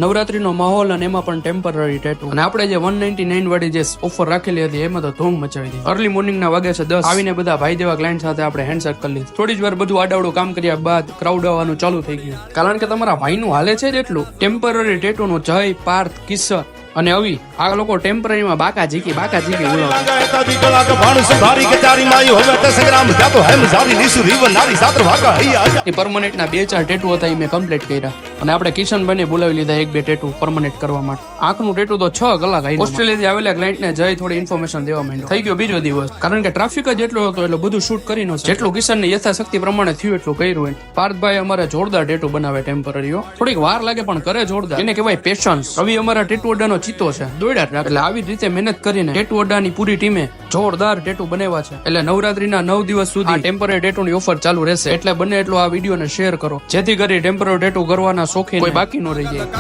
નવરાત્રીનો માહોલ અને એમાં પણ ટેમ્પરરી ટેટુ. અને આપણે જે 199 વાળી જે ઓફર રાખેલી હતી એમાં તો ધૂમ મચાવી દીધી. અર્લી મોર્નિંગ ના વાગે છે 10 આવીને બધા ભાઈ જેવા ક્લાયન્ટ સાથે આપણે હેન્ડશેક કરી લીધું. થોડી જ વાર બધું આડાવડું કામ કર્યા બાદ ક્રાઉડ આવવાનું ચાલુ થઈ ગયું. કારણ કે તમારા ભાઈનું હાલે છે જ એટલું. ટેમ્પરરી ટેટુ નું જય, પાર્થ, કિશોર અને અવી આ લોકો ટેમ્પરરીમાં બાકા ઝીકી પરમનન્ટ ના 2-4 ટેટુ હતા મેં કમ્પ્લીટ કર્યા. અને આપણે કિશનભાઈને બોલાવી લીધા 1-2 ટેટુ પરમનન્ટ કરવા માટે. આંખનું ટેટુ તો 6 કલાક આવી. ઓસ્ટ્રેલિયાથી આવેલા ક્લાયન્ટ ને જઈ થોડી ઇન્ફોર્મેશન દેવા માંડ્યો. થઈ ગયો બીજો દિવસ. કારણ કે ટ્રાફિક જ એટલો હતો એટલે બધું શૂટ કરી ન શકે. જેટલું કિશન ની યથાશક્તિ પ્રમાણે થયું એટલું કર્યું હોય. પાર્થભાઈ અમારે જોરદાર ટેટુ બનાવે ટેમ્પરરીઓ. થોડીક વાર લાગે પણ કરે જોરદાર. એને કહેવાય પેશન્સ. રવિ અમારા ટેટુ અડ્ડાનો ચિત્તો છે. દોડ્યા જ રાખે. એટલે આવી રીતે મહેનત કરીને ટેટુ અડ્ડાની પૂરી ટીમે જોરદાર ટેટુ બનાવ્યા છે. એટલે નવરાત્રીના 9 દિવસ સુધી ટેમ્પરરી ટેટુ ની ઓફર ચાલુ રહેશે. એટલે બને એટલો આ વિડીયોને શેર કરો જેથી કરી ટેમ્પરરી ટેટુ કરવાના શોખીન કોઈ બાકી ન રહી જાય.